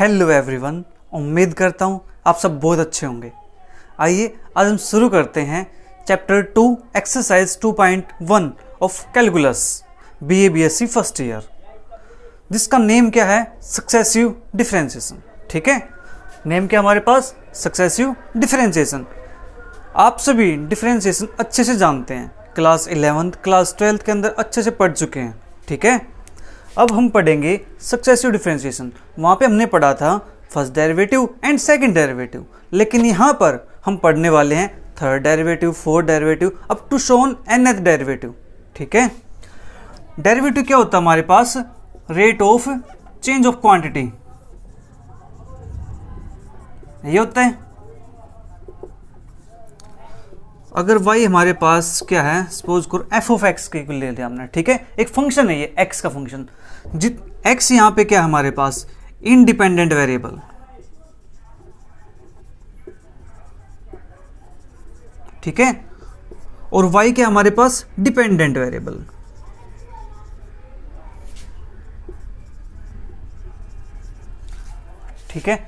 Hello everyone, उम्मीद करता हूँ आप सब बहुत अच्छे होंगे। आइए आज हम शुरू करते हैं chapter 2 exercise 2.1 of calculus BA BSc first year, जिसका नेम क्या है, सक्सेसिव डिफरेंशिएशन। ठीक है, नेम क्या हमारे पास, सक्सेसिव डिफरेंशिएशन। आप सभी डिफरेंशिएशन अच्छे से जानते हैं, क्लास 11th क्लास 12th के अंदर अच्छे से पढ़ चुके हैं। ठीक है, अब हम पढ़ेंगे सक्सेसिव डिफरेंशिएशन। वहाँ पे हमने पढ़ा था first derivative and second derivative, लेकिन यहाँ पर हम पढ़ने वाले हैं third derivative, fourth derivative, up to shown nth derivative. ठीक है, डेरिवेटिव क्या होता है हमारे पास, rate of change of quantity, ये होता है। अगर y हमारे पास क्या है, सपोज करो f ऑफ x की ले लिया हमने। ठीक है, एक फंक्शन है ये x का फंक्शन, x यहाँ पे क्या है हमारे पास, इंडिपेंडेंट वेरिएबल। ठीक है, और y क्या हमारे पास, डिपेंडेंट वेरिएबल। ठीक है,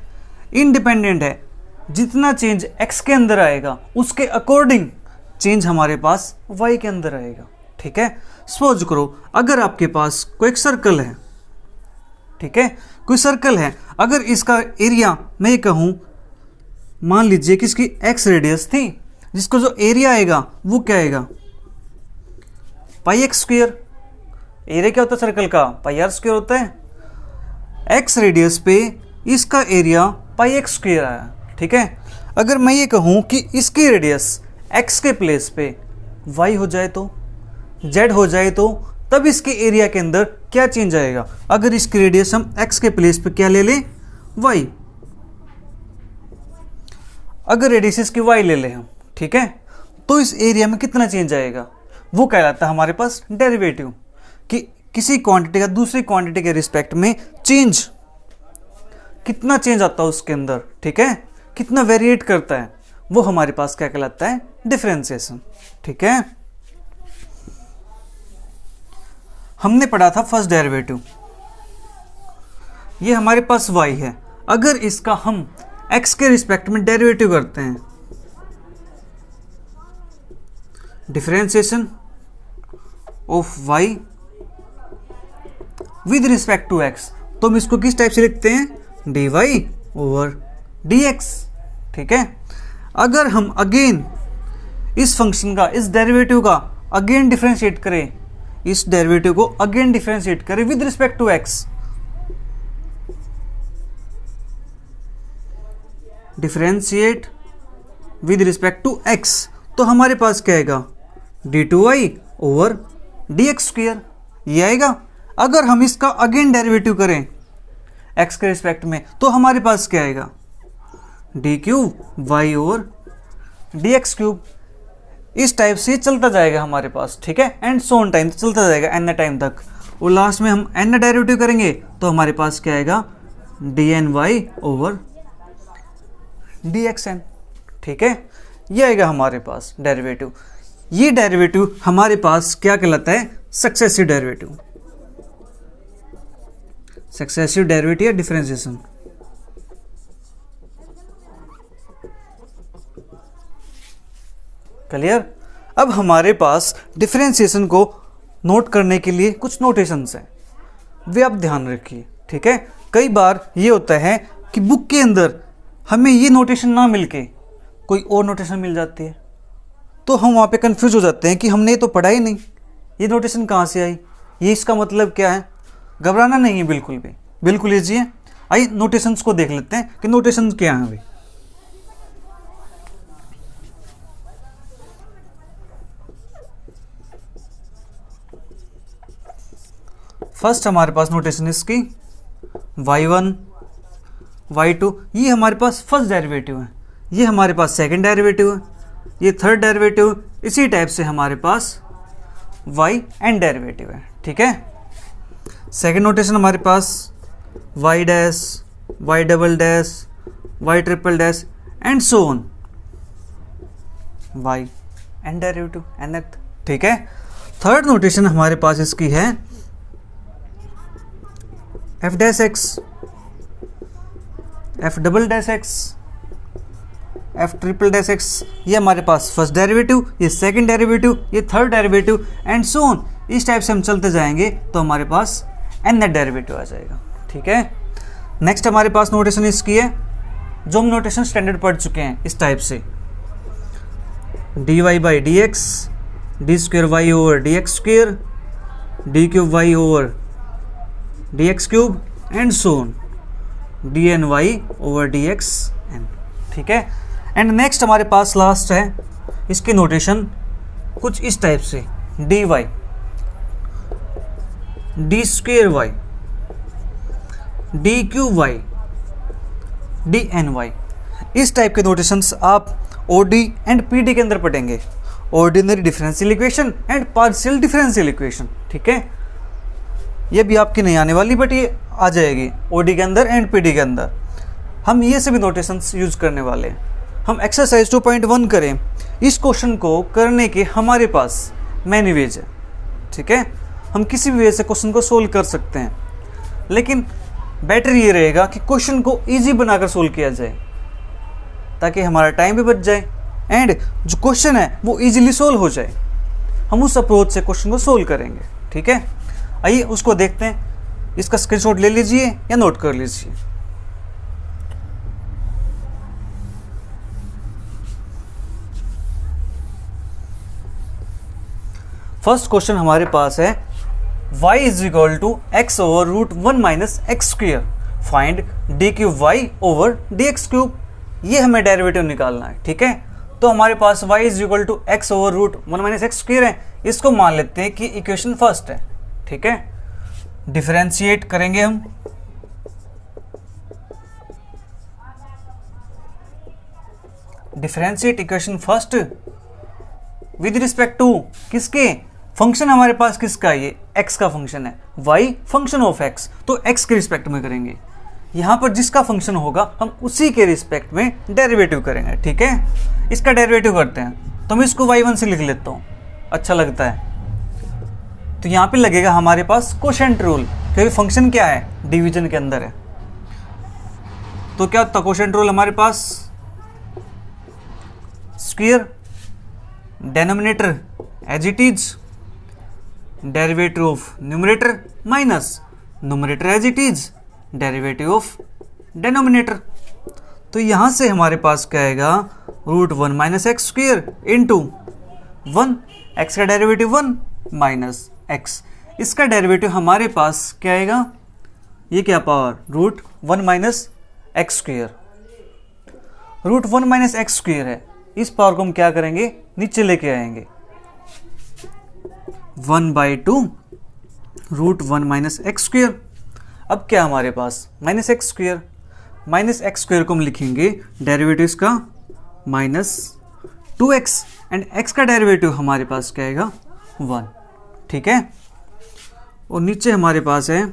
इंडिपेंडेंट है, जितना चेंज x के अंदर आएगा उसके अकॉर्डिंग चेंज हमारे पास y के अंदर आएगा। ठीक है, सपोज करो अगर आपके पास कोई एक सर्कल है, ठीक है, कोई सर्कल है, अगर इसका एरिया मैं ये कहूँ, मान लीजिए कि इसकी x रेडियस थी, जिसको जो एरिया आएगा वो क्या आएगा, पाई एक्स स्क्वायर। एरिया क्या होता है सर्कल का, पाई आर स्क्वायर होता है। x रेडियस पे इसका एरिया पाई एक्स स्क्वायर आया। ठीक है, अगर मैं ये कहूँ कि इसकी रेडियस x के प्लेस पे y हो जाए तो, z हो जाए तो, तब इसके एरिया के अंदर क्या चेंज आएगा। अगर इसकी रेडियस हम x के प्लेस पे क्या ले लें, y, अगर रेडियस इसकी y ले लें हम, ठीक है, तो इस एरिया में कितना चेंज आएगा, वो कहलाता है हमारे पास डेरिवेटिव। कि किसी क्वांटिटी का दूसरी क्वांटिटी के रिस्पेक्ट में चेंज, कितना चेंज आता है उसके अंदर, ठीक है, कितना वेरिएट करता है, वो हमारे पास क्या कहलाता है, डिफरेंशिएशन। ठीक है, हमने पढ़ा था फर्स्ट डेरिवेटिव, ये हमारे पास y है, अगर इसका हम x के रिस्पेक्ट में डेरिवेटिव करते हैं, differentiation of y with respect to x, तो हम इसको किस टाइप से लिखते हैं, dy ओवर dx। ठीक है, अगर हम अगेन इस फंक्शन का, इस डेरिवेटिव का अगेन डिफरेंशिएट करें, इस डेरिवेटिव को अगेन डिफरेंशिएट करें with respect to x, differentiate with respect to x, तो हमारे पास क्या आएगा, d2y ओवर dx स्क्वायर, ये आएगा। अगर हम इसका अगेन डेरिवेटिव करें x के रिस्पेक्ट में, तो हमारे पास क्या आएगा, d cube y over d x cube. इस टाइप से चलता जाएगा हमारे पास। ठीक है, एंड सो ऑन टाइम चलता जाएगा एन टाइम तक, और लास्ट में हम एन डेरिवेटिव करेंगे तो हमारे पास क्या आएगा, d n y over d x n. ठीक है, ये आएगा हमारे पास डेरिवेटिव। ये डेरिवेटिव हमारे पास क्या कहलाता है, सक्सेसिव डेरिवेटिव। सक्सेसिव डेरिवेटिव या डिफरेंशिएशन। क्लियर। अब हमारे पास डिफरेंशिएशन को नोट करने के लिए कुछ नोटेशंस हैं, वे आप ध्यान रखिए। ठीक है, कई बार ये होता है कि बुक के अंदर हमें ये नोटेशन ना मिलके कोई और नोटेशन मिल जाती है, तो हम वहाँ पे कंफ्यूज हो जाते हैं कि हमने ये तो पढ़ा ही नहीं, ये नोटेशन कहाँ से आई, ये इसका मतलब क्या है। घबराना नहीं है बिल्कुल भी, बिल्कुल इजी है। आइए नोटेशंस को देख लेते हैं कि नोटेशंस क्या हैं अभी। फर्स्ट हमारे पास नोटेशन इसकी y1 y2, ये हमारे पास फर्स्ट डेरिवेटिव है, ये हमारे पास सेकंड डेरिवेटिव है, ये थर्ड डेरिवेटिव, इसी टाइप से हमारे पास y एंड डेरिवेटिव है। ठीक है, सेकंड नोटेशन हमारे पास y dash, y double dash, y triple dash and so on, y and derivative nth। ठीक है, थर्ड नोटेशन हमारे पास इसकी है f dash x, F double dash x, F triple dash x, ये हमारे पास फर्स्ट डेरिवेटिव, ये सेकंड डेरिवेटिव, ये third derivative and so on. इस टाइप से हम चलते जाएंगे तो हमारे पास एन नेट डेरिवेटिव आ जाएगा। ठीक है, नेक्स्ट हमारे पास नोटेशन इसकी है जो हम नोटेशन स्टैंडर्ड पढ़ चुके हैं इस टाइप से, d y by d x, d square y over d x square, d cube y over d x cube and so on, d n y over d x n. ठीक है, and next हमारे पास last है इसकी notation कुछ इस type से, d y, d square y, d cube y, d n y. इस type के नोटेशंस आप ओडी एंड पीडी के अंदर पढ़ेंगे, ordinary differential equation and partial differential equation. ठीक है, ये भी आपकी नहीं आने वाली बट ये आ जाएगी ओडी के अंदर एंड पीडी के अंदर। हम ये सभी नोटेशंस यूज करने वाले हैं। हम एक्सरसाइज 2.1 करें, इस क्वेश्चन को करने के हमारे पास मैनी वेज है। ठीक है, हम किसी भी वे से क्वेश्चन को सोल्व कर सकते हैं, लेकिन बेटर ये रहेगा कि क्वेश्चन को इजी बनाकर सोल्व किया जाए ताकि हमारा टाइम भी बच जाए एंड जो क्वेश्चन है वो इजीली सोल्व हो जाए। हम उस अप्रोच से क्वेश्चन को सोल्व करेंगे। ठीक है, आइए उसको देखते हैं। इसका स्क्रीनशॉट ले लीजिए या नोट कर लीजिए। फर्स्ट क्वेश्चन हमारे पास है y is equal to x over root 1 minus x square, find d cube y over d x cube. ये हमें डेरिवेटिव निकालना है। ठीक है, तो हमारे पास y is equal to x over root 1 minus x square है, इसको मान लेते हैं कि इक्वेशन फर्स्ट है। ठीक है, डिफरेंशिएट करेंगे हम, differentiate equation first with respect to किसके, फंक्शन हमारे पास किसका है, ये x का फंक्शन है, y फंक्शन ऑफ x, तो x के रिस्पेक्ट में करेंगे। यहाँ पर जिसका फंक्शन होगा हम उसी के रिस्पेक्ट में डेरिवेटिव करेंगे। ठीक है, इसका डेरिवेटिव करते हैं तो मैं इसको y1 से लिख लेता हूँ, अच्छा लगता है। तो यहाँ पे लगेगा हमारे पास कोशेंट रूल, क्योंकि फंक्शन क्या है, डिवीजन के अंदर है। तो क्या होता है कोशेंट रूल हमारे पास, square denominator as it is, derivative of numerator minus numerator as it is, derivative of denominator. तो यहां से हमारे पास क्या आएगा, root 1 minus x square into 1, x का डेरिवेटिव 1 माइनस एक्स, इसका डेरिवेटिव हमारे पास क्या आएगा, ये क्या power, root 1 minus x square. Root 1 minus x square है, इस पावर को हम क्या करेंगे, नीचे लेके आएंगे, 1/2 रूट 1 माइनस एक्स स्क्वेयर। अब क्या हमारे पास minus x square, minus x square को हम लिखेंगे डेरिवेटिव का माइनस 2x एंड x का डेरिवेटिव हमारे पास क्या आएगा 1। ठीक है, और नीचे हमारे पास है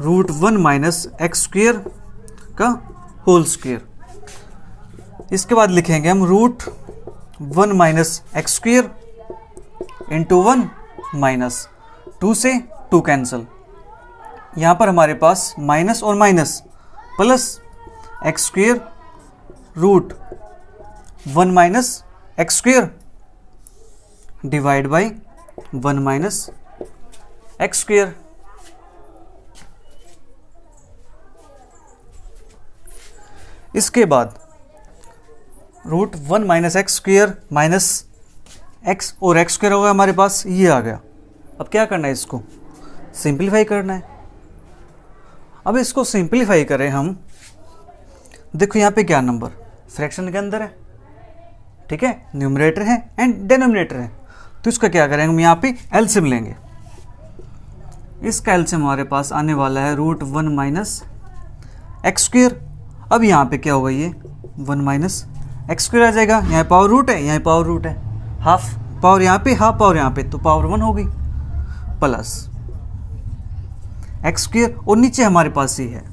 रूट 1 माइनस एक्स स्क्वेयर का होल स्क्वेयर। इसके बाद लिखेंगे हम root 1 minus x square into 1 minus 2 से 2 कैंसिल, यहाँ पर हमारे पास माइनस और minus plus x square root 1 minus x square divide by 1 minus x square. इसके बाद root 1 minus x square minus x और एक्स स्क्वेयर होगा हमारे पास, ये आ गया। अब क्या करना है, इसको सिंपलीफाई करना है। अब इसको सिंपलीफाई करें हम, देखो यहाँ पे क्या नंबर फ्रैक्शन के अंदर है, ठीक है, न्यूमरेटर है एंड डिनोमिनेटर है, तो इसका क्या करेंगे हम, यहाँ पे एलसीएम लेंगे। इसका एलसीएम हमारे पास आने वाला है रूट 1 माइनस एक्स स्क्वेयर। अब यहाँ पे क्या होगा, ये 1 माइनस एक्स स्क्वेयर आ जाएगा, यहाँ पावर रूट है, यहाँ पावर रूट है, हाफ पावर यहाँ पे हाफ पावर यहाँ पे, तो पावर 1 होगी प्लस एक्स स्क्वेयर और नीचे हमारे पास ये है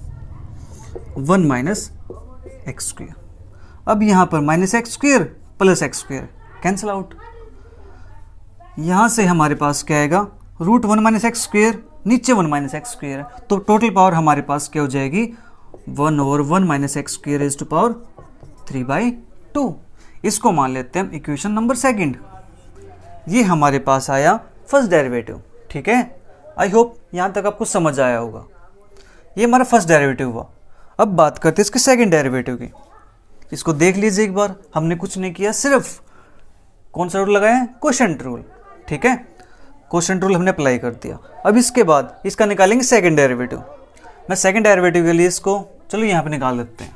1 माइनस एक्स स्क्वेयर। अब यहाँ पर minus x square plus x square cancel out, यहाँ से हमारे पास क्या आएगा रूट 1 माइनस एक्स स्क्वेयर, नीचे 1 माइनस एक्स स्क्वेयर है, तो टोटल पावर हमारे पास क्या हो जाएगी 1/1 minus x square raise to power 3/2। इसको मान लेते हैं हम इक्वेशन नंबर सेकंड। ये हमारे पास आया फर्स्ट डेरिवेटिव। ठीक है, आई होप यहाँ तक आपको समझ आया होगा। ये हमारा फर्स्ट डेरिवेटिव हुआ। अब बात करते हैं इसके सेकंड डेरिवेटिव की। इसको देख लीजिए एक बार, हमने कुछ नहीं किया, सिर्फ कौन सा रूल लगाया है, क्वोशंट रूल। ठीक है, क्वोशंट रूल हमने अप्लाई कर दिया। अब इसके बाद इसका निकालेंगे सेकंड डेरिवेटिव। मैं सेकंड डेरिवेटिव के लिए इसको चलो यहाँ पे निकाल देते हैं।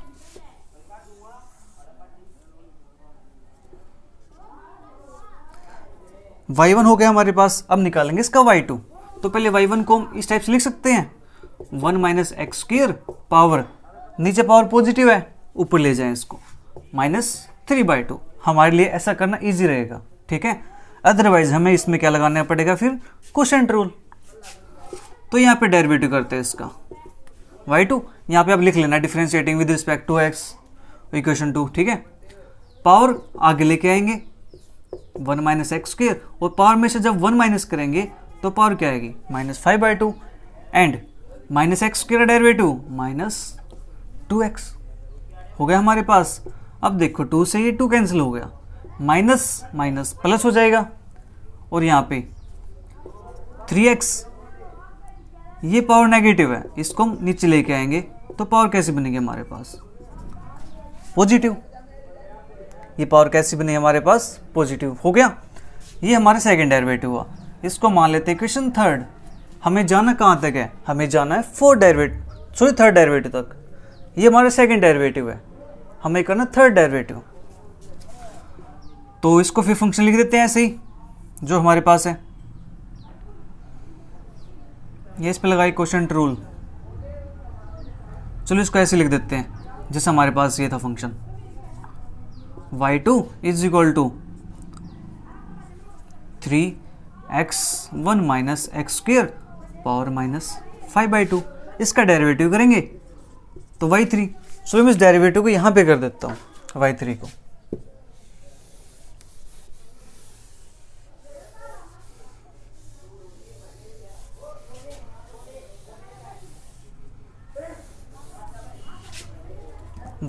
y1 हो गया हमारे पास, अब निकालेंगे इसका y2। तो पहले y1 को हम इस टाइप से लिख सकते हैं, 1 माइनस एक्स स्क्वायर पावर, नीचे पावर पॉजिटिव है, ऊपर ले जाएं इसको, -3/2। हमारे लिए ऐसा करना इजी रहेगा। ठीक है, अदरवाइज हमें इसमें क्या लगाना पड़ेगा फिर, क्वोशंट रूल। तो यहाँ पे डेरिवेटिव करते हैं इसका y2। यहाँ पे आप लिख लेना differentiating with respect to x, equation 2। ठीक है, पावर आगे लेके आएंगे 1 माइनस एक्स स्क्वायर, और पावर में से जब 1 माइनस करेंगे तो पावर क्या आएगी, -5/2, and minus x square derivative -2x हो गया हमारे पास। अब देखो 2 से ये 2 कैंसिल हो गया, माइनस माइनस प्लस हो जाएगा, और यहाँ पे 3x, ये पावर नेगेटिव है, इसको हम नीचे लेके आएंगे तो पावर कैसे बनेगी हमारे पास, पॉजिटिव। ये पावर कैसी बनी हमारे पास, पॉजिटिव हो गया। ये हमारा सेकंड डेरिवेटिव हुआ। इसको मान लेते हैं इक्वेशन थर्ड। हमें जाना कहाँ तक है, हमें जाना है थर्ड डेरिवेटिव तक। ये हमारा सेकंड डेरिवेटिव है, हमें करना थर्ड डेरिवेटिव। तो इसको फिर फंक्शन लिख देते हैं ऐसे ही जो हमारे पास है। ये इस पे लगाई क्वोशंट रूल। चलो इसको ऐसे लिख देते हैं जैसे हमारे पास ये था function, y2 is equal to 3x1 minus x square power -5/2। इसका डेरिवेटिव करेंगे तो y3। सो मैं इस डेरिवेटिव को यहाँ पे कर देता हूँ, y3 को।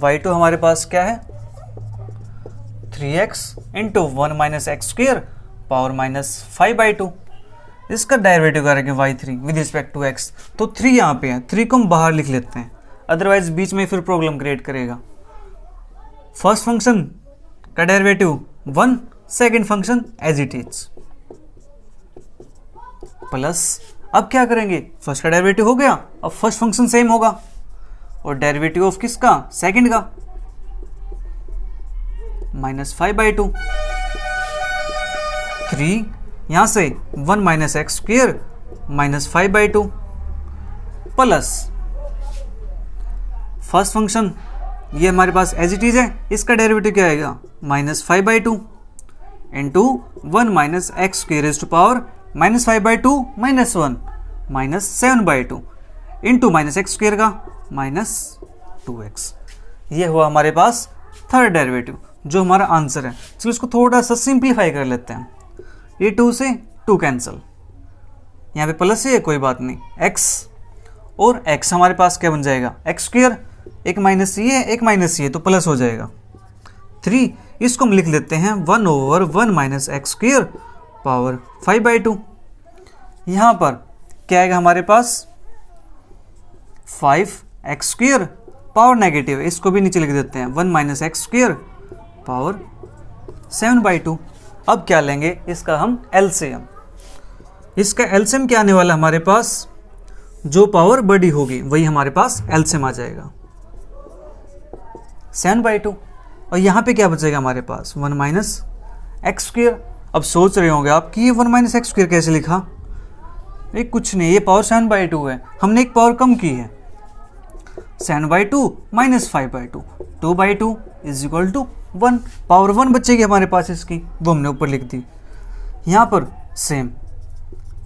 y2 हमारे पास क्या है, 3x into 1 minus x square power -5/2। इसका डेरिवेटिव करेंगे y3 with respect to x। तो 3 यहाँ पे है, 3 को हम बाहर लिख लेते हैं, अदरवाइज बीच में फिर प्रॉब्लम क्रिएट करेगा। फर्स्ट फंक्शन का derivative 1, second function as it is, plus अब क्या करेंगे, फर्स्ट का डेरिवेटिव हो गया, अब फर्स्ट फंक्शन सेम होगा, और डेरिवेटिव ऑफ किसका, सेकंड का, -5/2। 3 यहां से 1 minus x square -5/2 plus first function, ये हमारे पास एज इट इज है, इसका डेरिवेटिव क्या आएगा, -5/2 into 1 minus x square raise to power -5/2 -1 -7/2 into minus x square का -2x। ये हुआ हमारे पास थर्ड डेरिवेटिव जो हमारा आंसर है। चलो इसको थोड़ा सा सिंप्लीफाई कर लेते हैं। ये 2 से 2 कैंसिल, यहाँ पे प्लस है, कोई बात नहीं, x और x हमारे पास क्या बन जाएगा, एक्स स्क्वायर, एक माइनस ये है, एक माइनस ये, तो प्लस हो जाएगा 3। इसको हम लिख लेते हैं 1/1 माइनस एक्स स्क्वायर पावर 5/2। यहाँ पर क्या आएगा हमारे पास, 5x स्क्वायर पावर नेगेटिव, इसको भी नीचे लिख देते हैं 1 माइनस एक्स स्क्वायर पावर 7/2। अब क्या लेंगे, इसका हम एलसीएम। इसका एलसीएम क्या आने वाला हमारे पास, जो पावर बड़ी होगी वही हमारे पास एलसीएम आ जाएगा, 7/2। और यहाँ पे क्या बचेगा हमारे पास, 1 माइनस एक्स स्क्वायर। अब सोच रहे होंगे आप कि ये 1 माइनस एक्स स्क्वायर कैसे लिखा, ये कुछ नहीं, ये पावर 7/2 है, हमने एक पावर कम की है, 7/2 minus 5/2, 2/2 is equal to 1। Power 1 बचेगी हमारे पास इसकी, वो हमने ऊपर लिख दी। यहाँ पर सेम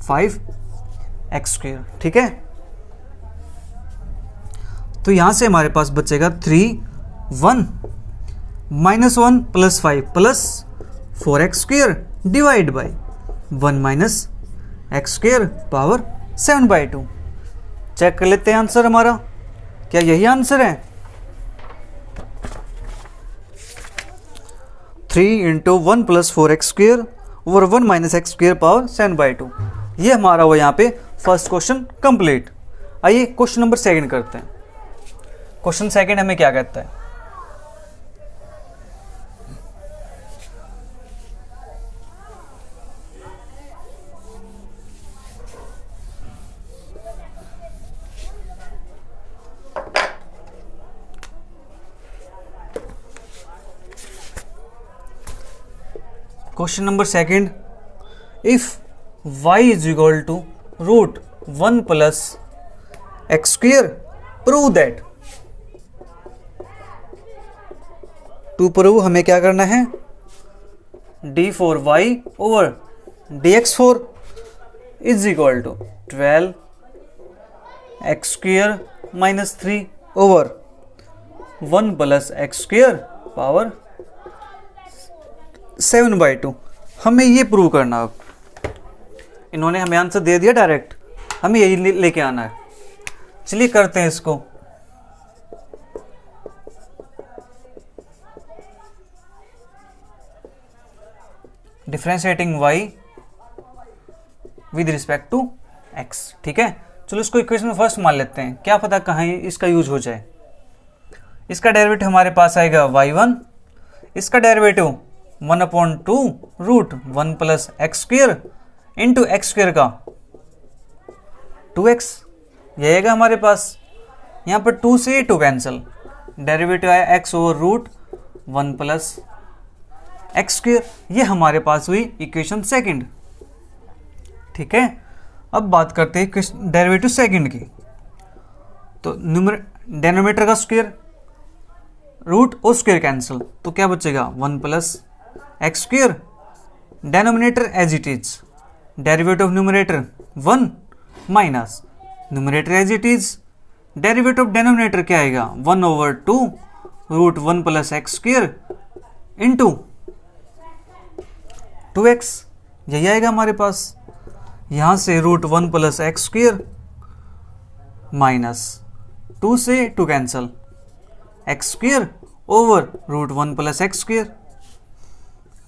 5x स्क्वायर, ठीक है। तो यहाँ से हमारे पास बचेगा 3 1 -1 + 5 + 4x square divide by 1 minus x square power 7/2। Check कर लेते हैं आंसर हमारा, क्या यही आंसर है? 3 into 1 plus 4x² over 1 minus x² power 7/2। ये हमारा वो यहाँ पे फर्स्ट क्वेश्चन कंप्लीट। आइए क्वेश्चन नंबर सेकंड करते हैं। क्वेश्चन सेकंड हमें क्या कहता है? Question number second, if y is equal to root 1 plus x², prove that. To prove हमें क्या करना है? d4y over dx4 is equal to 12x² minus 3 over 1 plus x² power 7/2। हमें ये प्रूव करना। अब इन्होंने हमें आंसर दे दिया डायरेक्ट, हमें यही लेके आना है। चलिए करते हैं इसको। Differentiating y with respect to x। ठीक है, चलो इसको इक्वेशन में फर्स्ट मान लेते हैं, क्या पता कहाँ इसका यूज हो जाए। इसका डेरिवेटिव हमारे पास आएगा y1, इसका derivative 1/2 root 1 plus x² into x² का 2x, ये आएगा हमारे पास। यहाँ पर 2 से 2 कैंसिल, डेरिवेटिव आया x over root 1 plus x²। ये हमारे पास हुई इक्वेशन सेकंड। ठीक है, अब बात करते हैं डेरिवेटिव सेकंड की। तो डेनोमिनेटर का स्क्वायर, रूट और स्क्वायर कैंसिल, तो क्या बचेगा? 1 plus x²। Denominator as it is, derivative of numerator 1 minus numerator as it is, derivative of denominator क्या आएगा? 1/2 root 1 plus x² into 2x, यही आएगा हमारे पास। यहां से रूट 1 प्लस x² माइनस 2 से 2 cancel, x² over root 1 plus x²।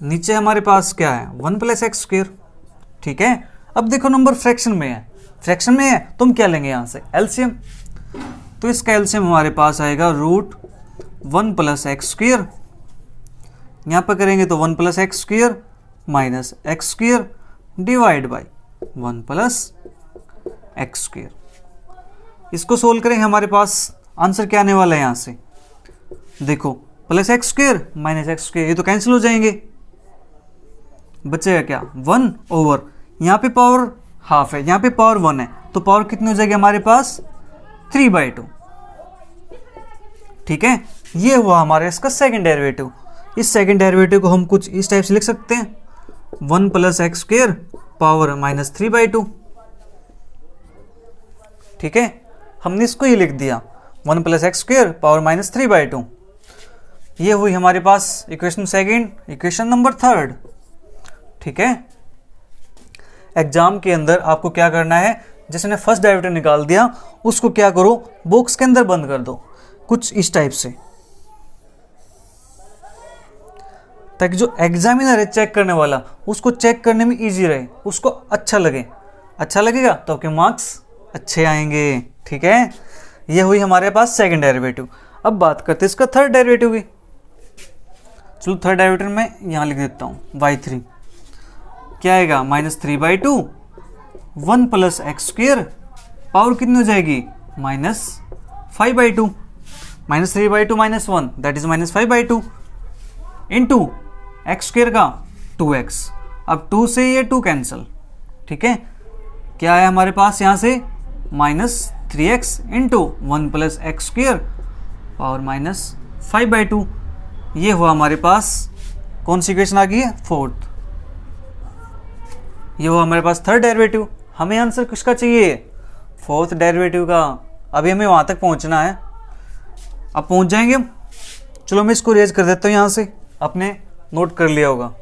नीचे हमारे पास क्या है? 1 प्लस x²। ठीक है, अब देखो नंबर फ्रैक्शन में है, फ्रैक्शन में है तो हम क्या लेंगे यहाँ से? एलसीएम। तो इसका एलसीएम हमारे पास आएगा रूट 1 प्लस x²। यहाँ पर करेंगे तो 1 plus x² minus x² divide by 1 plus x²। इसको सोल्व करेंगे, हमारे पास आंसर क्या आने वाला है? यहाँ से देखो प्लस x² माइनस x², ये तो कैंसिल हो जाएंगे, बचेगा क्या? 1 ओवर, यहाँ पे पावर हाफ है, यहाँ पे पावर 1 है, तो पावर कितनी हो जाएगी हमारे पास? 3/2। ठीक है, ये हुआ हमारे इसका सेकंड डेरिवेटिव। इस सेकंड डेरिवेटिव को हम कुछ इस टाइप से लिख सकते हैं, 1 प्लस x² पावर माइनस 3/2। ठीक है, हमने इसको ये लिख दिया, 1 प्लस x² पावर माइनस 3/2। ये हुई हमारे पास equation second. Equation number third. ठीक है, एग्जाम के अंदर आपको क्या करना है? जिसने फर्स्ट डेरिवेटिव निकाल दिया उसको क्या करो? बॉक्स के अंदर बंद कर दो, कुछ इस टाइप से, ताकि जो एग्जामिनर है चेक करने वाला, उसको चेक करने में इजी रहे, उसको अच्छा लगे। अच्छा लगेगा तो आपके मार्क्स अच्छे आएंगे। ठीक है, ये हुई हमारे पास सेकंड डेरिवेटिव। अब बात करते हैं इसका थर्ड डेरिवेटिव की। चलो थर्ड डेरिवेटिव में यहाँ लिख देता हूँ, y3 क्या आएगा? माइनस 3/2 1 प्लस x², पावर कितनी हो जाएगी? Minus 5/2, minus 3/2 minus 1 that is minus 5/2 into x² का 2x। अब 2 से ये 2 कैंसिल। ठीक है, क्या है हमारे पास यहाँ से? Minus 3x into 1 plus x² power minus 5/2। ये हुआ हमारे पास कौन सी इक्वेशन आ गई है? फोर्थ। ये हुआ हमारे पास थर्ड डेरिवेटिव। हमें आंसर किसका चाहिए? फोर्थ डेरिवेटिव का। अभी हमें वहाँ तक पहुँचना है, अब पहुँच जाएंगे हम। चलो मैं इसको रेज कर देता हूँ, यहाँ से आपने नोट कर लिया होगा।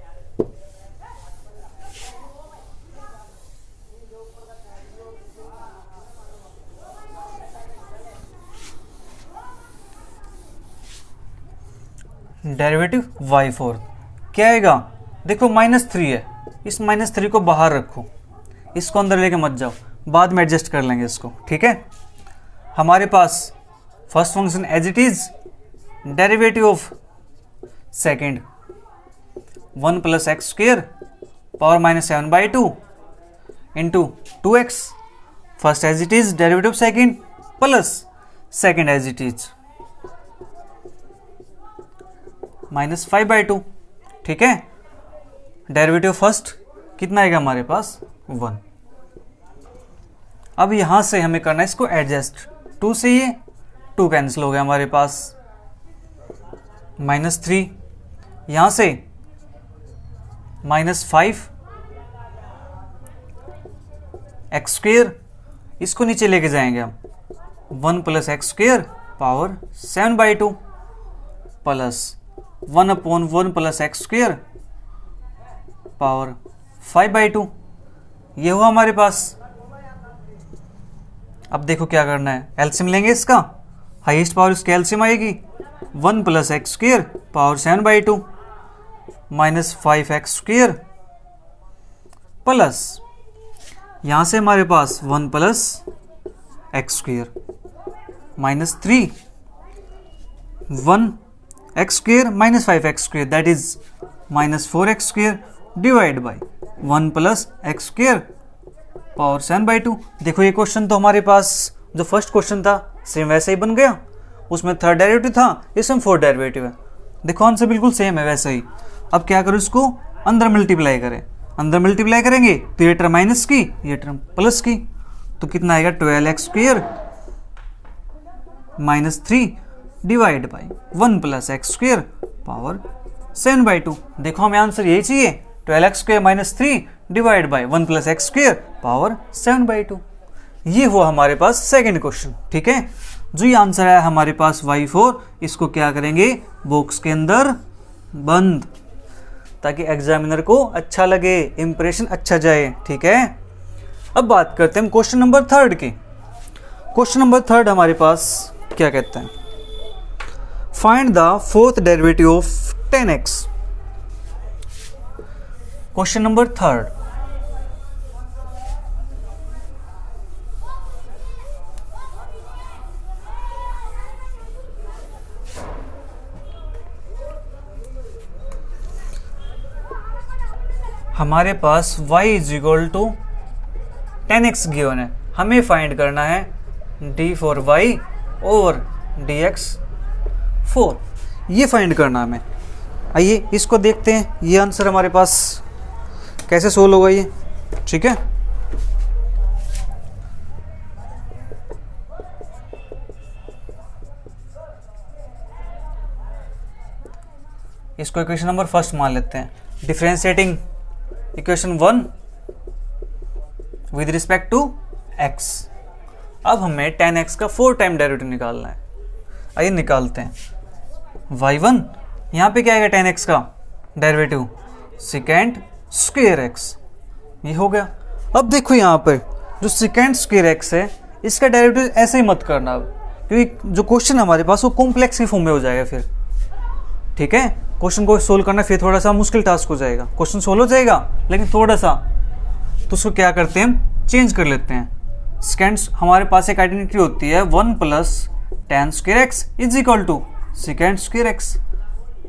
डेरिवेटिव वाई फोर्थ क्या आएगा, देखो -3 है, इस -3 को बाहर रखो, इसको अंदर लेके मत जाओ, बाद में एडजस्ट कर लेंगे इसको, ठीक है। हमारे पास first function as it is, derivative of second 1 + x² power -7/2 into 2x, first as it is derivative second plus second as it is -5/2, ठीक है। डेरिवेटिव फर्स्ट कितना आएगा हमारे पास 1। अब यहां से हमें करना है इसको एडजस्ट, 2 से ये 2 कैंसिल हो गया हमारे पास, -3 यहां से -5 x², इसको नीचे लेके जाएंगे हम, 1 + x² power 7/2 plus 1/1 + x² power 5/2, ये हुआ हमारे पास। अब देखो क्या करना है, एलसीएम लेंगे इसका, हाईएस्ट पावर इसकी एलसीएम आएगी, 1 + x² पावर 7/2 -5x² प्लस यहां से हमारे पास 1 + x² -3 1x² -5x² that is -4x² divide by 1 + x² power 7/2। देखो ये क्वेश्चन तो हमारे पास जो फर्स्ट क्वेश्चन था सेम वैसे ही बन गया, उसमें थर्ड डेरिवेटिव था, इसमें फोर्थ डेरिवेटिव है, देखो आंसर बिल्कुल सेम है वैसे ही। अब क्या करो, इसको अंदर मल्टीप्लाई करें, अंदर मल्टीप्लाई करेंगे तो ये टर्म माइनस की, ये टर्म प्लस की, तो कितना आएगा 12x² -3 divide by 1 + x² power 7/2। देखो हमें आंसर यही चाहिए, 12x² -3 divide by 1 + x² power 7/2। ये हुआ हमारे पास सेकेंड क्वेश्चन, ठीक है। जो ये आंसर है हमारे पास y4, इसको क्या करेंगे बॉक्स के अंदर बंद, ताकि एग्जामिनर को अच्छा लगे, इंप्रेशन अच्छा जाए, ठीक है। अब बात करते हैं क्वेश्चन नंबर 3 की। क्वेश्चन नंबर 3 हमारे पास क्या कहता है, find the fourth derivative of 10x। Question number 3, हमारे पास y = 10x गिवन है, हमें फाइंड करना है d4y और dx4, ये फाइंड करना हमें। आइए इसको देखते हैं, ये आंसर हमारे पास कैसे सोल्व होगा ये, ठीक है। इसको इक्वेशन नंबर फर्स्ट मान लेते हैं, differentiating equation 1 with respect to x। अब हमें 10x का 4 टाइम डेरिवेटिव निकालना है, आइए निकालते हैं। y1 यहाँ पे क्या आएगा 10x का डेरिवेटिव sec² x, ये हो गया। अब देखो यहाँ पर जो sec² x है, इसका डेरिवेटिव ऐसे ही मत करना, अब क्योंकि जो क्वेश्चन हमारे पास वो कॉम्प्लेक्स की फॉर्म में हो जाएगा फिर, ठीक है। क्वेश्चन को सोल्व करना फिर थोड़ा सा मुश्किल टास्क हो जाएगा, क्वेश्चन सोल्व हो जाएगा लेकिन थोड़ा सा, तो उसको क्या करते हैं हम चेंज कर लेते हैं। सेकेंड्स हमारे पास एक आइडेंटिटी होती है 1 + tan² x = sec² x,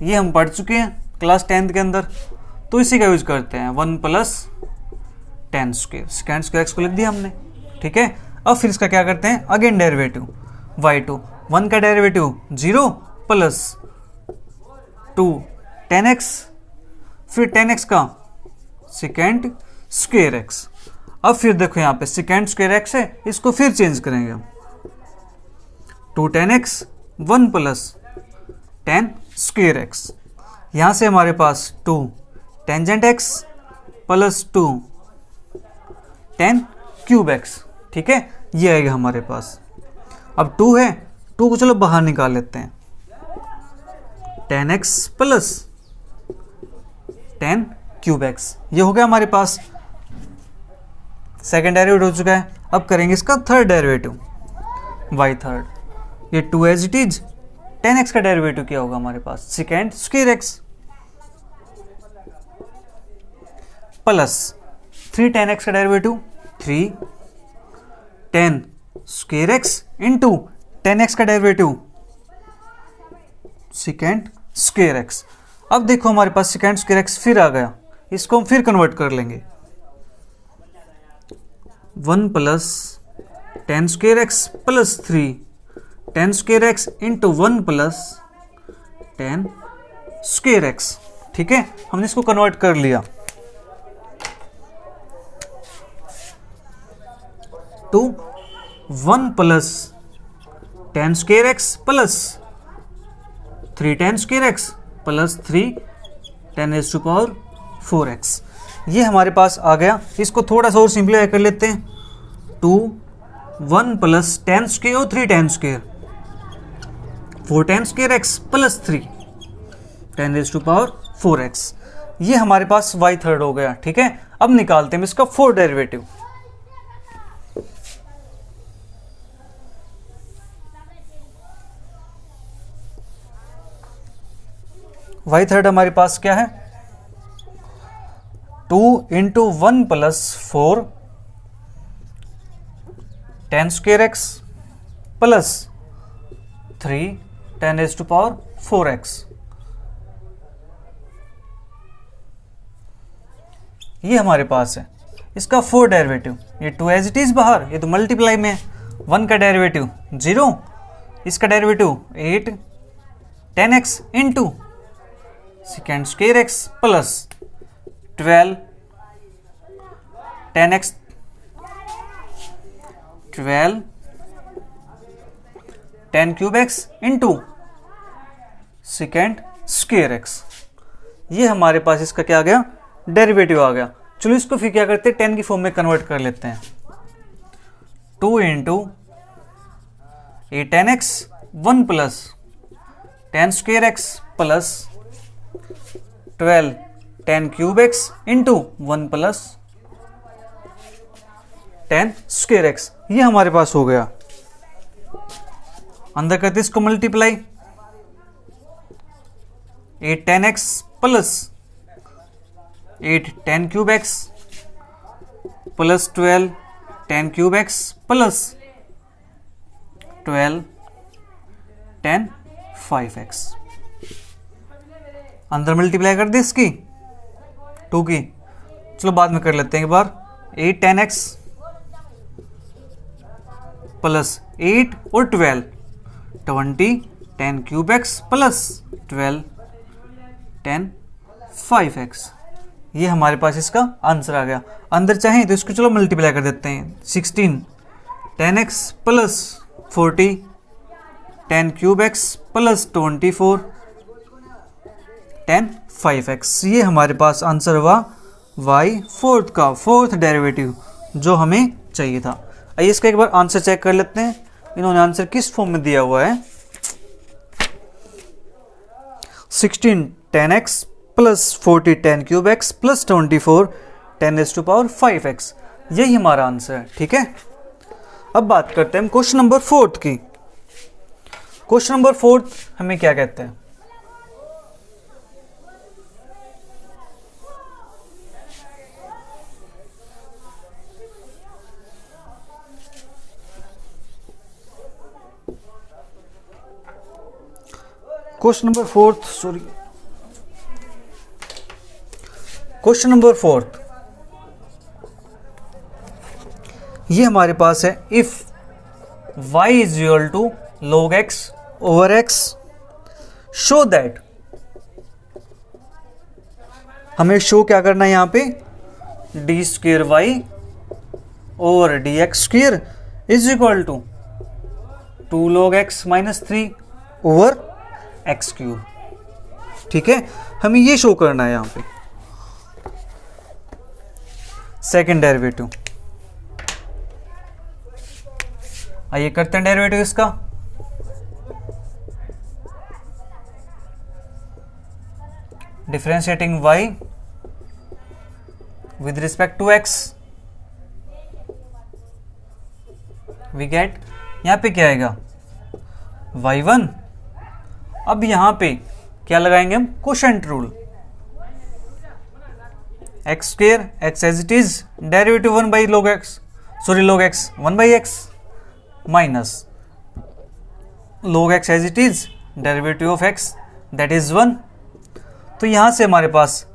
ये हम पढ़ चुके हैं क्लास 10th के अंदर, तो इसी का यूज करते हैं 1 + tan², sec² x को लिख दिया हमने, ठीक है। अब फिर इसका क्या करते हैं, अगेन डेरिवेटिव y2, 1 का डेरिवेटिव 0 प्लस 2 10x, फिर 10x का sec² x। अब फिर देखो यहाँ पे sec² x है, इसको फिर चेंज करेंगे हम, 2 10x 1 + tan² x, यहाँ से हमारे पास 2 tangent x plus 2 tan³ x, ठीक है, ये आएगा हमारे पास। अब 2 है, 2 को चलो बाहर निकाल लेते हैं, tan x plus tan³ x, ये हो गया हमारे पास, सेकेंड डेरिवेटिव हो चुका है। अब करेंगे इसका थर्ड डेरिवेटिव y3, ये 2 as it is tan x का डेरिवेटिव क्या होगा हमारे पास, second square x plus 3 tan x का derivative 3 tan square x into tan x का डेरिवेटिव सेकेंड स्क्वायर एक्स। अब देखो हमारे पास सेकेंड स्क्वायर एक्स फिर आ गया, इसको हम फिर कन्वर्ट कर लेंगे 1 plus tan square x plus 3 tan square x into 1 plus tan square x. ठीक है, हमने इसको कन्वर्ट कर लिया to 1 plus tan square x plus 3 tan square x plus 3 tan raise to power 4x। ये हमारे पास आ गया। इसको थोड़ा सा और सिंप्लीफाई कर लेते हैं, 1 प्लस टेन स्क्वायर और 3 tan square 4 tan square x plus 3 tan raise to power 4x। ये हमारे पास y थर्ड हो गया। ठीक है, अब निकालते हैं इसका फोर्थ डेरिवेटिव। y थर्ड हमारे पास क्या है, 2 into 1 plus 4 tan square x plus 3 tan raise to power 4x। ये हमारे पास है इसका फोर्थ डेरिवेटिव। ये 2 एज इट इज बाहर, ये तो मल्टीप्लाई में है। 1 का डेरिवेटिव 0, इसका derivative 8 10x into second square x plus 12 10x 12 10 cube x into second square x. ये हमारे पास इसका क्या आ गया, डेरिवेटिव आ गया। चलो इसको फिर क्या करते हैं, 10 की फॉर्म में कन्वर्ट कर लेते हैं। 2 into 8 10x 1 plus 10 square x plus 12 10 cube x into 1 plus 10 square x. ये हमारे पास हो गया। अंदर करते इसको multiply, 8 10x plus 8 10 cube x plus 12 10 cube x plus 12 10 5x। अंदर मल्टीप्लाई कर दे इसकी 2 की, चलो बाद में कर लेते हैं एक बार। 8 10x प्लस 8 और 12 20 10 क्यूब एक्स प्लस 12 10 5x। ये हमारे पास इसका आंसर आ गया। अंदर चाहें तो इसको चलो मल्टीप्लाई कर देते हैं, 16 10x plus 40 10 cube x plus 24 10 5x। ये हमारे पास आंसर हुआ y फोर्थ का फोर्थ डेरिवेटिव जो हमें चाहिए था। आइए इसका एक बार आंसर चेक कर लेते हैं, इन्होंने आंसर किस फॉर्म में दिया हुआ है। 16 10x plus 40 10 cube x plus 24 10 raise to power 5x। यही हमारा आंसर है। ठीक है, अब बात करते हैं हम क्वेश्चन नंबर 4 की। क्वेश्चन नंबर 4 हमें क्या कहते हैं, क्वेश्चन नंबर 4 ये हमारे पास है, if y is equal to log x over x show that. हमें शो क्या करना है यहाँ पे, d square y over d x square is equal to 2 log x minus 3 over x cube. ठीक है, हमें ये शो करना है यहां पे। सेकेंड डेरिवेटिव, आइए करते हैं डेरिवेटिव इसका। Differentiating y with respect to x, we get, यहां पे क्या आएगा y1 अब यहाँ पे क्या लगाएंगे हम, quotient rule. X square x as it is, derivative 1 by log x, sorry log x 1 by x minus log x as it is, derivative of x that is 1। तो यहां से हमारे पास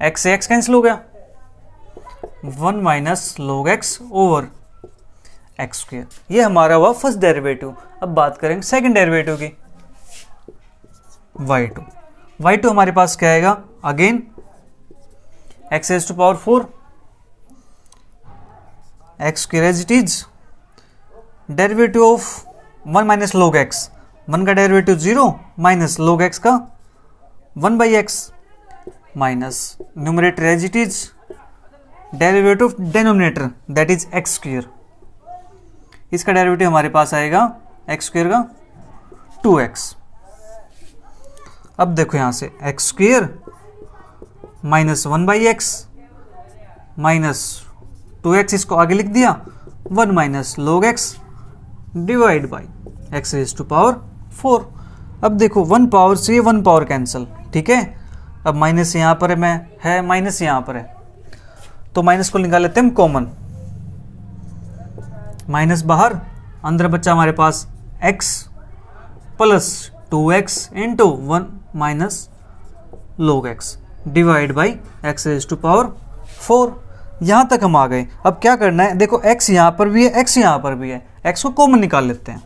x से x कैंसिल हो गया, 1 minus log x over x square. ये हमारा हुआ फर्स्ट डेरिवेटिव। अब बात करेंगे सेकंड डेरिवेटिव की, y2 हमारे पास क्या आएगा, again x raise to power 4 x square as it is, derivative of 1 minus log x, 1 का डेरिवेटिव 0 माइनस log x का 1 by x minus numerator as it is, derivative of denominator that is x square. इसका derivative हमारे पास आएगा x square का 2x। अब देखो यहां से x square minus 1 by x minus 2x, इसको आगे लिख दिया, 1 minus log x divide by x raise to power 4। अब देखो 1 पावर से 1 पावर कैंसिल, ठीक है। अब माइनस यहाँ पर है माइनस यहाँ पर है, तो माइनस को निकाल लेते हैं हम कॉमन, माइनस बाहर, अंदर बच्चा हमारे पास x plus 2x into 1 minus log x divide by x raise to power 4। यहाँ तक हम आ गए। अब क्या करना है, देखो x यहाँ पर भी है, x यहाँ पर भी है, x को कॉमन निकाल लेते हैं।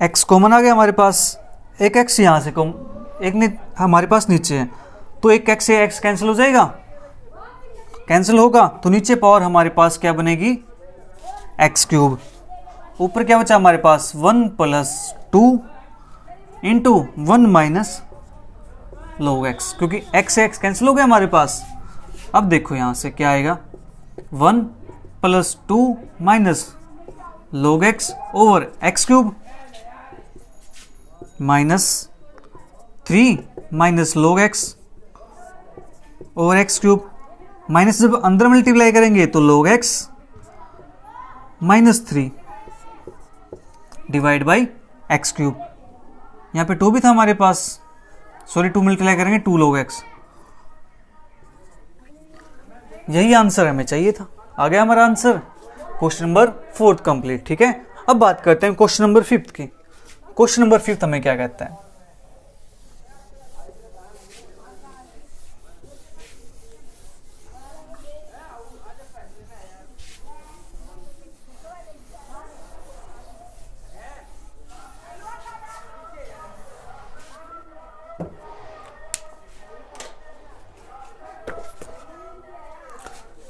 x कॉमन आ गया हमारे पास, एक x यहाँ से एक हमारे पास नीचे है, तो एक x से x कैंसिल हो जाएगा, कैंसिल होगा तो नीचे पावर हमारे पास क्या बनेगी, एक्स क्यूब। ऊपर क्या बचा हमारे पास, 1 plus 2 into 1 minus log x, क्योंकि x से x कैंसिल हो गया हमारे पास। अब देखो यहाँ से क्या आएगा, 1 plus 2 minus log x over x cube minus 3 minus log x over x cube, minus जब अंदर मल्टीप्लाई करेंगे तो log x minus 3 divide by x cube. यहाँ पे 2 भी था हमारे पास, सॉरी 2 मल्टीप्लाई करेंगे 2 log x। यही आंसर हमें चाहिए था, आ गया हमारा आंसर। क्वेश्चन नंबर 4 कंप्लीट, ठीक है। अब बात करते हैं क्वेश्चन नंबर 5 की। क्वेश्चन नंबर 5 हमें क्या कहता है,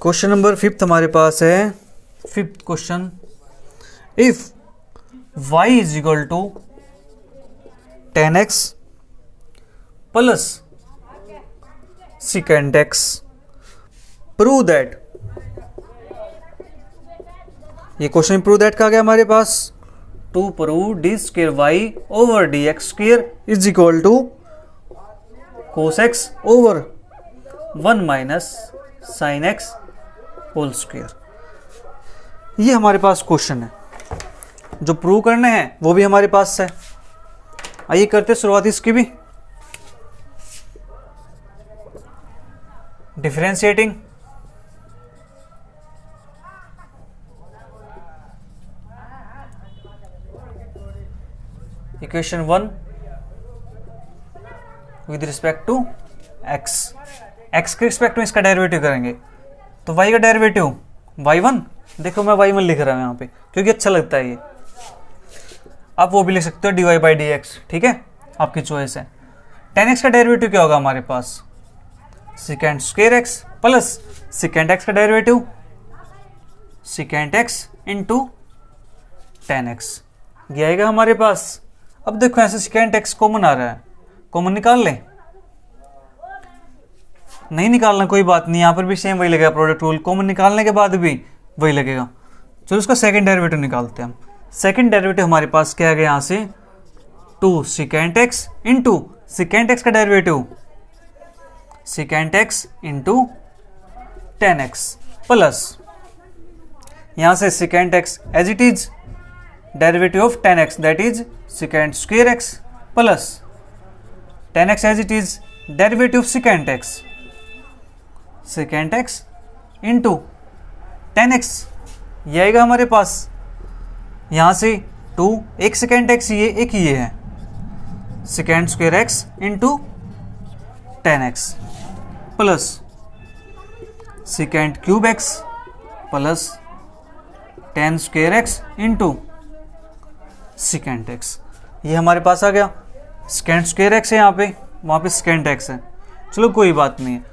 क्वेश्चन नंबर 5 हमारे पास है, 5th question, if y is equal to 10x plus secant x, prove that. ये क्वेश्चन प्रूव दैट का गया हमारे पास, to prove d square y over d x square is equal to cos x over 1 minus sine x whole square. ये हमारे पास question है, जो prove करने हैं वो भी हमारे पास है। आइए करते शुरुआत इसकी भी। Differentiating, equation 1 with respect to x, x के रिस्पेक्ट में इसका डेरिवेटिव करेंगे, तो y का डेरिवेटिव y1, देखो मैं y1 लिख रहा हूं यहाँ पे क्योंकि अच्छा लगता है ये। आप वो भी लिख सकते हो dy बाई डी एक्स, ठीक है, आपकी चॉइस है। 10x का डेरिवेटिव क्या होगा हमारे पास, secant square x plus secant x का derivative secant x into 10x, ये आएगा हमारे पास। अब देखो ऐसे secant x कॉमन आ रहा है, कॉमन निकाल लें, नहीं निकालना कोई बात नहीं, यहाँ पर भी सेम वही लगेगा, प्रोडक्ट रूल, कॉमन निकालने के बाद भी वही लगेगा। चलो उसका सेकंड डेरिवेटिव निकालते हैं हम। सेकंड डेरिवेटिव हमारे पास क्या है यहाँ से, 2 secant x into secant x का derivative secant x into 10x plus यहाँ से secant x as it is derivative of tan x that is secant square x plus tan x as it is derivative of secant x into tan x, ये आएगा हमारे पास यहाँ से 2, एक second x ये एक ये है, second square x into tan x plus second cube x plus ten square x into second x, ये हमारे पास आ गया। सेकेंड स्क्वेयर एक्स है यहाँ पे, वहाँ पे सेकेंड एक्स है, चलो कोई बात नहीं है।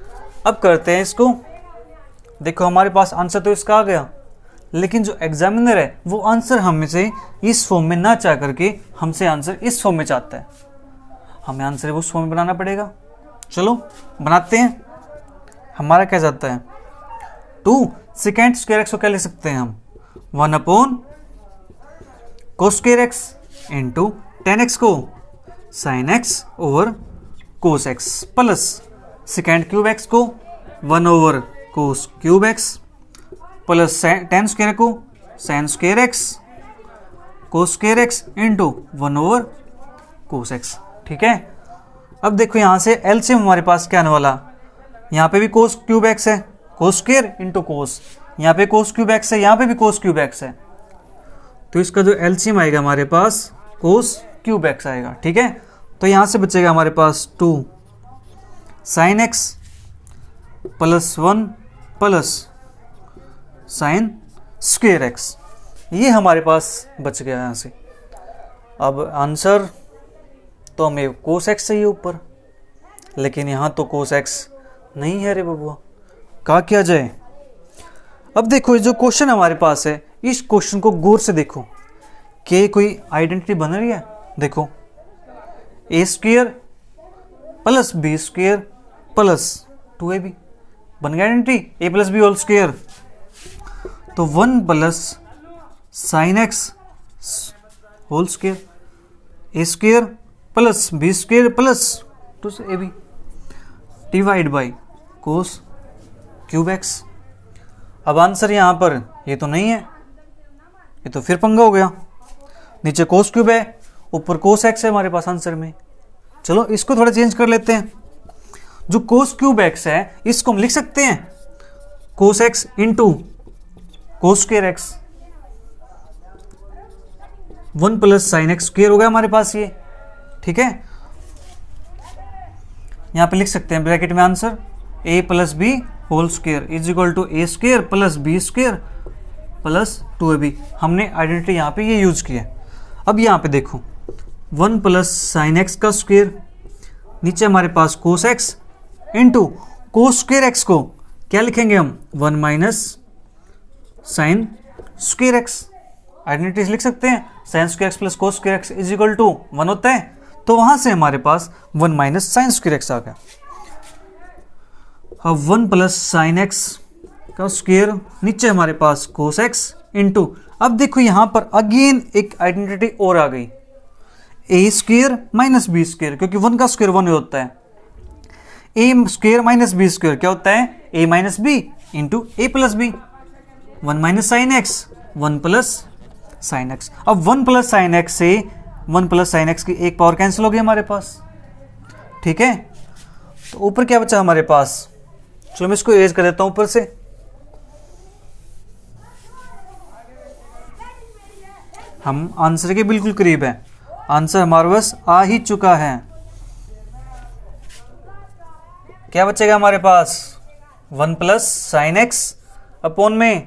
अब करते हैं इसको, देखो हमारे पास आंसर तो इसका आ गया, लेकिन जो एग्जामिनर है वो आंसर हमसे इस फॉर्म में ना चाह करके हमसे आंसर इस फॉर्म में चाहता है, हमें आंसर उस फॉर्म में बनाना पड़ेगा। चलो बनाते हैं। हमारा क्या जाता है 2 सेकेंड स्क्वायर एक्स को क्या लिख सकते हैं हम 1 upon cos square x into tan x को sine x over cos x plus second cube x को 1 over cos cube x plus tan square को sine square x cos square x into 1 over cos x. ठीक है, अब देखो यहाँ से LCM हमारे पास क्या आने वाला, यहाँ पे भी कोस क्यूब एक्स है, कोस स्क्वायर इंटू कोस, यहाँ पे कोस क्यूब एक्स है, यहाँ पे भी कोस क्यूब एक्स है, तो इसका जो एलसीएम आएगा हमारे पास कोस क्यूब एक्स आएगा। ठीक है, तो यहाँ से बचेगा हमारे पास 2 sine x plus 1 plus sign square x, ये हमारे पास बच गया यहाँ से। अब आंसर तो हमें कोस एक्स चाहिए ऊपर, लेकिन यहाँ तो कोस एक्स नहीं है रे बबुआ, क्या किया जाए। अब देखो ये जो क्वेश्चन हमारे पास है, इस क्वेश्चन को गौर से देखो कि कोई आइडेंटिटी बन रही है। देखो a square plus b square plus 2ab बन गया identity, a plus b whole square, तो 1 plus sine x whole square a square plus b square plus 2ab divide by cos cube x. अब answer यहाँ पर ये तो नहीं है, ये तो फिर पंगा हो गया, नीचे कोस क्यूब है ऊपर कोस एक्स है हमारे पास आंसर में। चलो इसको थोड़ा चेंज कर लेते हैं, जो कोस क्यूब एक्स है इसको हम लिख सकते हैं कोस x into cos square x, 1 plus sine x square हो गया हमारे पास ये। ठीक है, यहां पे लिख सकते हैं ब्रैकेट में answer a plus b whole square is equal to a square plus b square plus 2ab। हमने आइडेंटिटी यहाँ पे ये यूज किया। अब यहाँ पे देखो 1 प्लस साइन एक्स का स्क्वायर, नीचे हमारे पास cos x into cos square x को क्या लिखेंगे हम 1 minus sine square x, identities लिख सकते हैं sine square x plus cos square x is equal to 1 होता है, तो वहां से हमारे पास 1 माइनस साइन स्क्वायर एक्स आ गया। अब 1 प्लस साइन एक्स का स्क्वायर, नीचे हमारे पास कोस एक्स इंटू, अब देखो यहां पर अगेन एक आइडेंटिटी और आ गई a square minus b square, क्योंकि 1 का स्क्वायर 1 होता है, a square minus b square क्या होता है a minus b into a plus b, 1 minus sine x 1 plus sine x. अब 1 प्लस साइन एक्स से 1 प्लस साइन एक्स की एक पावर कैंसिल हो गई हमारे पास। ठीक है, तो ऊपर क्या बचा हमारे पास, चलो मैं इसको इरेज कर देता हूं ऊपर से। हम आंसर के बिल्कुल करीब है, आंसर हमारे पास आ ही चुका है। क्या बचेगा हमारे पास 1 प्लस साइन एक्स अपॉन में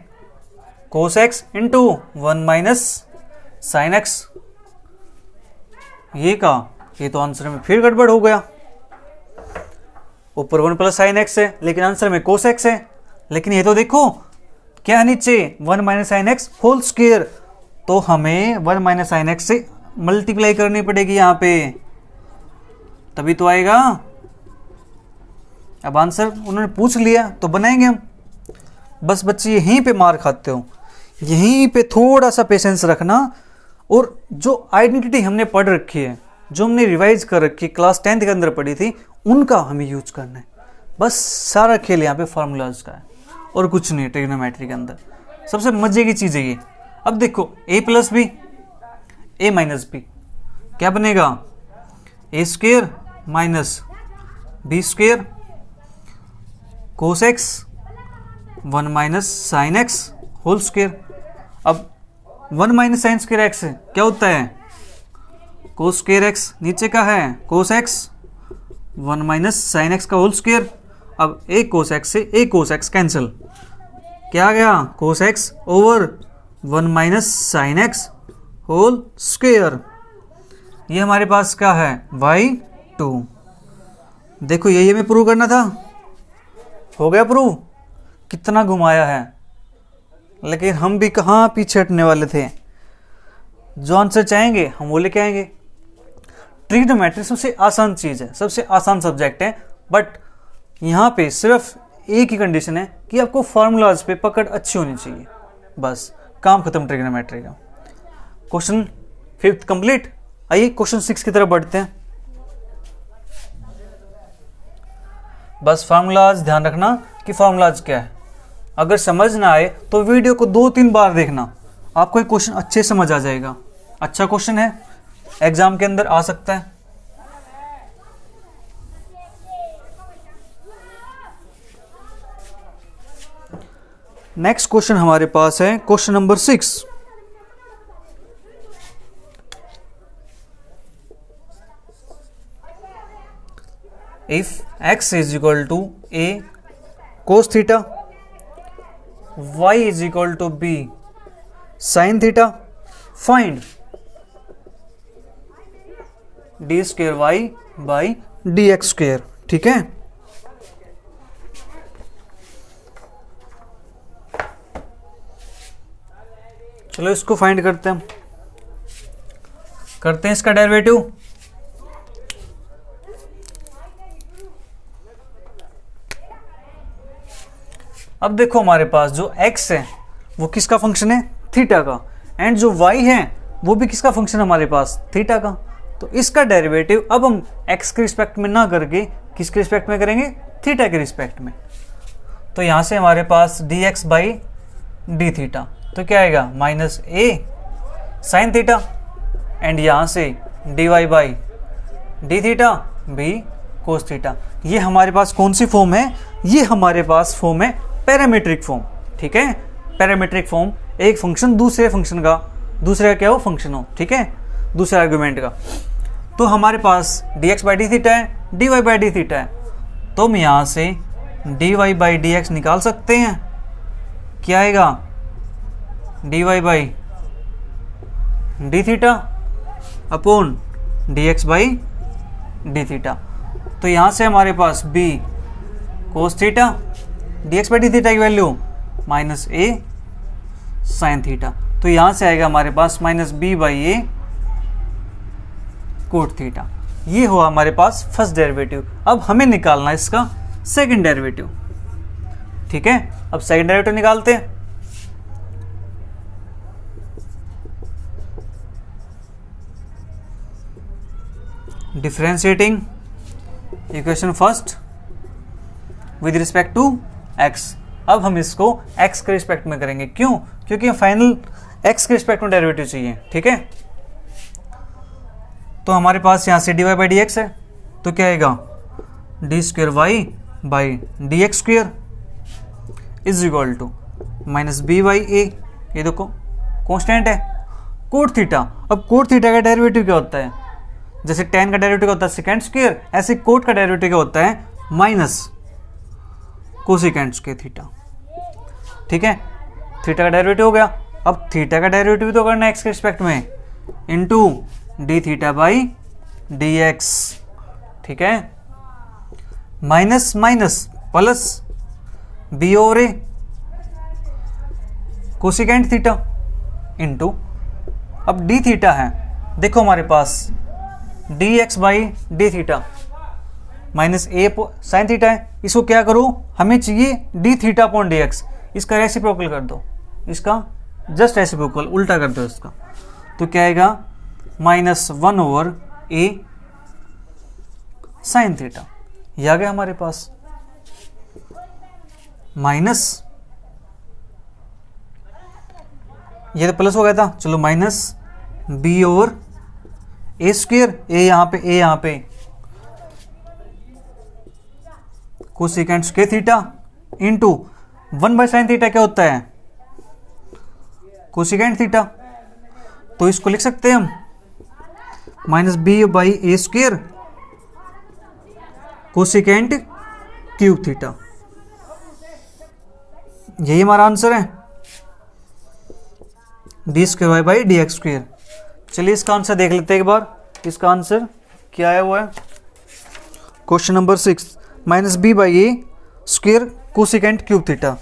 कोस x into 1 minus sine x. ये तो आंसर में फिर गड़बड़ हो गया, ऊपर 1 प्लस साइन एक्स है लेकिन आंसर में कोस एक्स है, लेकिन ये तो देखो क्या है नीचे 1 minus sine x whole square, तो हमें 1 माइनस साइन एक्स से मल्टीप्लाई करनी पड़ेगी यहाँ पे, तभी तो आएगा। अब आंसर उन्होंने पूछ लिया तो बनाएंगे हम। बस बच्चे यहीं पे मार खाते हो, यहीं पे थोड़ा सा पेशेंस रखना, और जो आइडेंटिटी हमने पढ़ रखी है, जो हमने रिवाइज कर रखी क्लास 10th के अंदर पढ़ी थी, उनका हमें यूज करना है। बस सारा खेल यहाँ पे फार्मूलाज का है और कुछ नहीं। ट्रिग्नोमेट्री के अंदर सबसे मजे की चीज़ है ये। अब देखो a plus b a minus b, क्या बनेगा a square minus b square cos x 1 minus sine x whole square. अब 1 माइनस साइन स्क्वेयर एक्स क्या होता है कोस स्क्वेयर एक्स, नीचे का है कोस एक्स 1 माइनस साइन एक्स का होल स्क्वेयर। अब ए कोस एक्स से ए कोस एक्स कैंसिल, क्या आ गया cos x over 1 minus sine x whole square. ये हमारे पास क्या है y2। देखो ये हमें प्रूव करना था, हो गया प्रूव। कितना घुमाया है, लेकिन हम भी कहाँ पीछे हटने वाले थे। जो आंसर चाहेंगे हम वो लेके आएंगे। ट्रिग्नोमेट्री सबसे आसान चीज़ है, सबसे आसान सब्जेक्ट है, बट यहाँ पे सिर्फ एक ही कंडीशन है कि आपको फार्मूलाज पे पकड़ अच्छी होनी चाहिए, बस काम खत्म ट्रिग्नोमेट्री का। Question 5 complete. आइए क्वेश्चन 6 की तरफ बढ़ते हैं। बस फार्मूलाज ध्यान रखना कि फार्मूलाज क्या है। अगर समझ ना आए तो वीडियो को 2-3 बार देखना, आपको एक क्वेश्चन अच्छे समझ आ जाएगा। अच्छा क्वेश्चन है, एग्जाम के अंदर आ सकता है। नेक्स्ट क्वेश्चन हमारे पास है question number 6। If x is equal to a cos theta, y is equal to b sin theta, find d square y by dx square। ठीक है, चलो इसको फाइंड करते हैं। करते हैं इसका डेरिवेटिव। अब देखो हमारे पास जो x है वो किसका फंक्शन है थीटा का, एंड जो y है वो भी किसका फंक्शन है हमारे पास थीटा का। तो इसका डेरिवेटिव अब हम x के रिस्पेक्ट में ना करके किसके रिस्पेक्ट में करेंगे थीटा के रिस्पेक्ट में। तो यहाँ से हमारे पास dx बाई डी थीटा, तो क्या आएगा minus a sine theta, and यहाँ से dy by d theta b cos theta. ये हमारे पास कौन सी फॉर्म है, ये हमारे पास फॉर्म है पैरामीट्रिक फॉर्म। ठीक है, पैरामीट्रिक फॉर्म, एक फंक्शन दूसरे फंक्शन का, दूसरे का क्या हो फंक्शन हो, ठीक है, दूसरे आर्गुमेंट का। तो हमारे पास dx बाई डी थीटा है, dy बाई डी थीटा है, तो हम यहाँ से dy बाई डी एक्स निकाल सकते हैं। क्या आएगा dy by d theta upon dx by d theta. तो यहाँ से हमारे पास b cos theta, dx by d theta की value minus a sine theta. तो यहाँ से आएगा हमारे पास minus b by a cot theta. ये हुआ हमारे पास फर्स्ट डेरिवेटिव। अब हमें निकालना है इसका सेकंड डेरिवेटिव। ठीक है, अब सेकंड डेरिवेटिव निकालते हैं। Differentiating equation first with respect to x। अब हम इसको x के रिस्पेक्ट में करेंगे, क्यों, क्योंकि फाइनल x के रिस्पेक्ट में डेरिवेटिव चाहिए। ठीक है, तो हमारे पास यहाँ से dy बाई डी एक्स है, तो क्या आएगा d square y by d x square is equal to minus b by a. ये देखो कॉन्स्टेंट है कोट थीटा। अब कोट थीटा का डेरिवेटिव क्या होता है, जैसे tan का डेरिवेटिव होता है सेकेंड स्क्वेयर, ऐसे कोट का डेरिवेटिव क्या होता है माइनस कोसेकेंट स्क्वेयर थीटा। ठीक है, थीटा का डेरिवेटिव हो गया। अब थीटा का डेरिवेटिव तो करना है एक्स के रिस्पेक्ट में, into d theta by d x. ठीक है, minus minus plus b over a cosecant theta into, अब डी थीटा है, देखो हमारे पास d x by d theta minus a sine theta है। इसको क्या करो, हमें चाहिए d theta upon d x, इसका रेसिप्रोकल कर दो, इसका जस्ट रेसिप्रोकल उल्टा कर दो इसका। तो क्या आएगा माइनस 1 ओवर ए साइन थीटा। ये आ गया हमारे पास माइनस, ये तो प्लस हो गया था, चलो माइनस बी ओवर ए स्क्वेयर, ए यहाँ पे cosecant square theta into 1/sin theta क्या होता है, कोसेकेंट थीटा। तो इसको लिख सकते हैं हम minus b by a square cosecant cube theta. यही हमारा आंसर है, d square y by d x square. चलिए इसका आंसर देख लेते हैं एक बार, इसका आंसर क्या आया हुआ है। Question number 6 minus b by a square cosecant cube theta,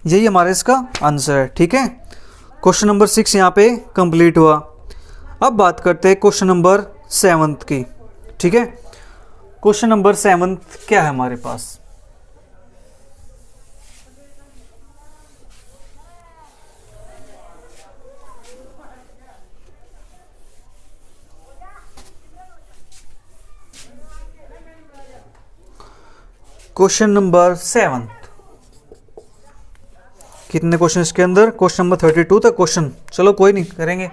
यही हमारा इसका आंसर है। ठीक है, क्वेश्चन नंबर 6 यहाँ पे कंप्लीट हुआ। अब बात करते हैं क्वेश्चन नंबर 7 की। ठीक है, क्वेश्चन नंबर 7 क्या है हमारे पास। क्वेश्चन नंबर 7, कितने क्वेश्चन इसके अंदर, क्वेश्चन नंबर 32 तक क्वेश्चन, चलो कोई नहीं करेंगे।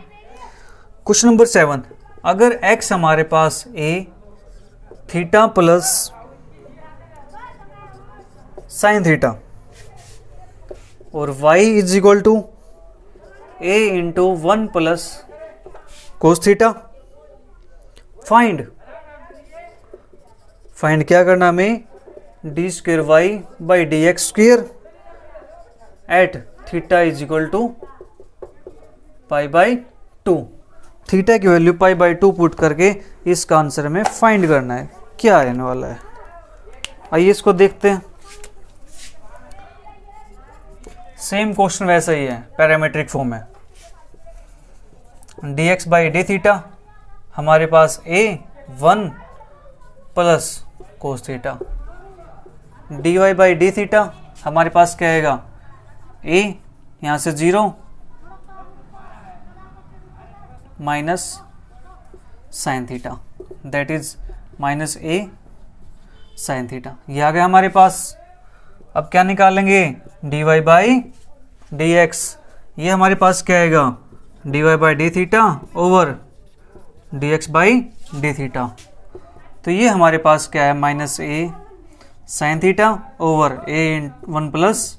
क्वेश्चन नंबर 7, अगर x हमारे पास a theta plus sine theta और y is equal to a into 1 plus cos theta, find क्या करना हमें, d square y by d x square at theta is equal to pi by 2। Theta की value pi by 2 put करके इसका answer हमें find करना है, क्या रहने वाला है। आइए इसको देखते हैं। सेम क्वेश्चन वैसा ही है, पैरामीट्रिक फॉर्म है। D x by d theta हमारे पास a 1 plus cos theta, d y by d theta हमारे पास क्या आएगा, a यहाँ से 0 minus sine theta, that is minus a sine theta. ये आ गया हमारे पास। अब क्या निकालेंगे, d y by d x, ये हमारे पास क्या आएगा, d y by d theta over d x by d theta. तो ये हमारे पास क्या है, minus a sine theta over a 1 plus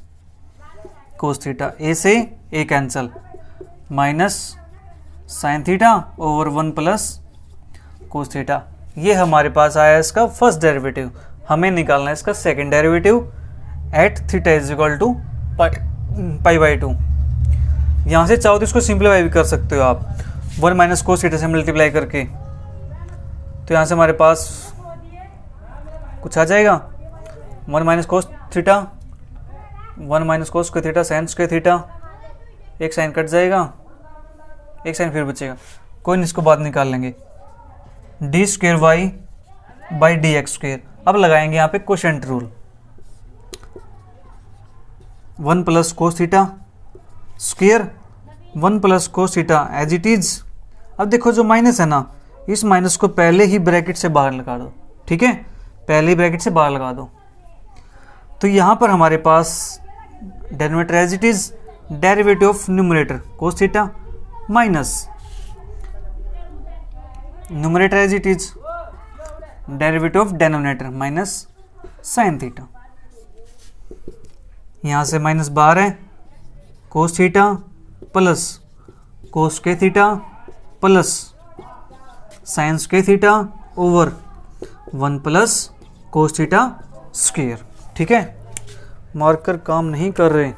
cos theta, a से a cancel, minus sine theta over 1 plus cos theta. ये हमारे पास आया इसका फर्स्ट डेरिवेटिव। हमें निकालना है इसका second derivative at theta is equal to pi by 2। यहाँ से चाहो तो इसको सिंप्लीफाई भी कर सकते हो आप, 1 माइनस कोस थीटा से मल्टीप्लाई करके। तो यहाँ से हमारे पास कुछ आ जाएगा, 1 minus cos theta, 1 minus cos square theta sine square theta, एक साइन कट जाएगा, एक साइन फिर बचेगा, कोई नहीं, इसको बाद निकाल लेंगे। D square y by d x square. अब लगाएंगे यहाँ पे quotient rule, 1 plus cos theta square 1 plus cos theta as it is. अब देखो जो माइनस है ना, इस माइनस को पहले ही ब्रैकेट से बाहर लगा दो। ठीक है, पहले ही ब्रैकेट से बाहर लगा दो। तो यहाँ पर हमारे पास denominator as it is, derivative of numerator cos theta minus numerator as it is derivative of denominator minus sine theta. यहाँ से माइनस बाहर है, कोस थीटा प्लस कोस के theta plus sine square theta over 1 plus cos theta square. ठीक है, marker काम नहीं कर रहे,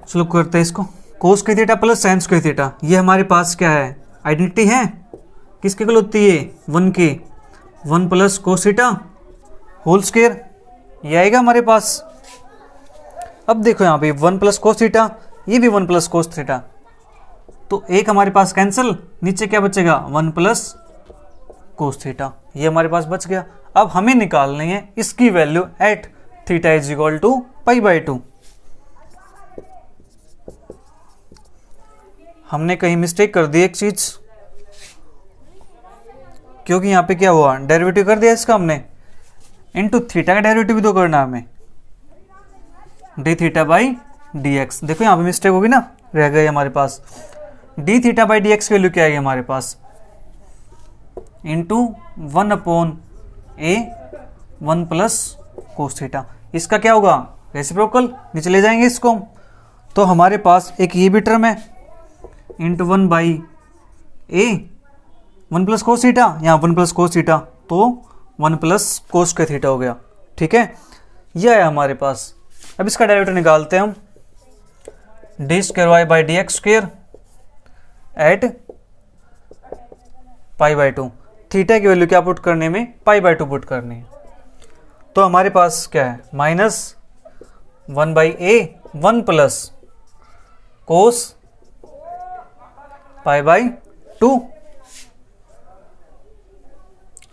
चलो करते हैं इसको। Cos square theta plus sine square theta, ये हमारे पास क्या है, आइडेंटिटी है, किसके इक्वल होती है, 1 के, 1 plus cos theta whole square, ये आएगा हमारे पास। अब देखो यहाँ पे 1 प्लस कोस थीटा, ये भी 1 प्लस कोस थीटा, तो एक हमारे पास कैंसिल, नीचे क्या बचेगा, 1 प्लस कोस थीटा, ये हमारे पास बच गया। अब हमें निकालनी है इसकी value at theta is equal to pi by 2। हमने कहीं मिस्टेक कर दी एक चीज, क्योंकि यहाँ पे क्या हुआ, डेरिवेटिव कर दिया इसका हमने, इनटू थीटा का डेरिवेटिव भी तो करना हमें, d theta by d x. देखो यहाँ पे मिस्टेक होगी ना, रह गई हमारे पास d theta by d x की वैल्यू क्या आएगी हमारे पास, into 1/a 1 plus cos theta. इसका क्या होगा, रेसिप्रोकल, नीचे ले जाएंगे इसको हम। तो हमारे पास एक ये भी टर्म है into 1/a 1 plus cos theta, यहाँ 1 प्लस कोस थीटा, तो 1 प्लस कोस का थीटा हो गया। ठीक है, यह है हमारे पास। अब इसका डेरिवेटिव निकालते हैं हम, d square y by d x square at pi by 2। Theta की वैल्यू क्या पुट करने में, पाई बाई 2 पुट करनी है। तो हमारे पास क्या है, minus 1/a 1 plus cos pi by 2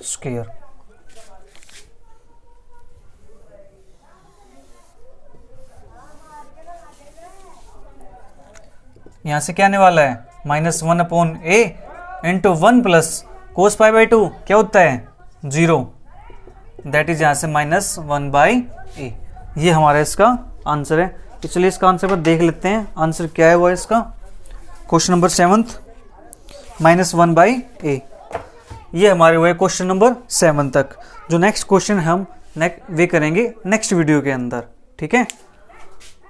square. यहां से क्या आने वाला है, -1/a into 1 plus cos pi by 2 क्या होता है 0, दैट इज यहां से -1/a। ये हमारा इसका आंसर है। तो चलिए इसका आंसर पर देख लेते हैं, आंसर क्या है वो इसका। क्वेश्चन नंबर 7 -1/a, ये हमारे हुए क्वेश्चन नंबर 7 तक। जो नेक्स्ट क्वेश्चन हम वे करेंगे नेक्स्ट वीडियो के अंदर। ठीक है,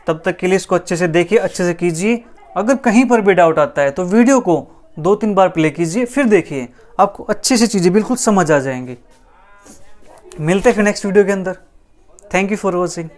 तब तक के लिए इसको अच्छे से देखिए, अच्छे से कीजिए। अगर कहीं पर भी डाउट आता है तो वीडियो को 2-3 बार प्ले कीजिए, फिर देखिए, आपको अच्छे से चीज़ें बिल्कुल समझ आ जाएंगी। मिलते हैं फिर नेक्स्ट वीडियो के अंदर। Thank you for watching.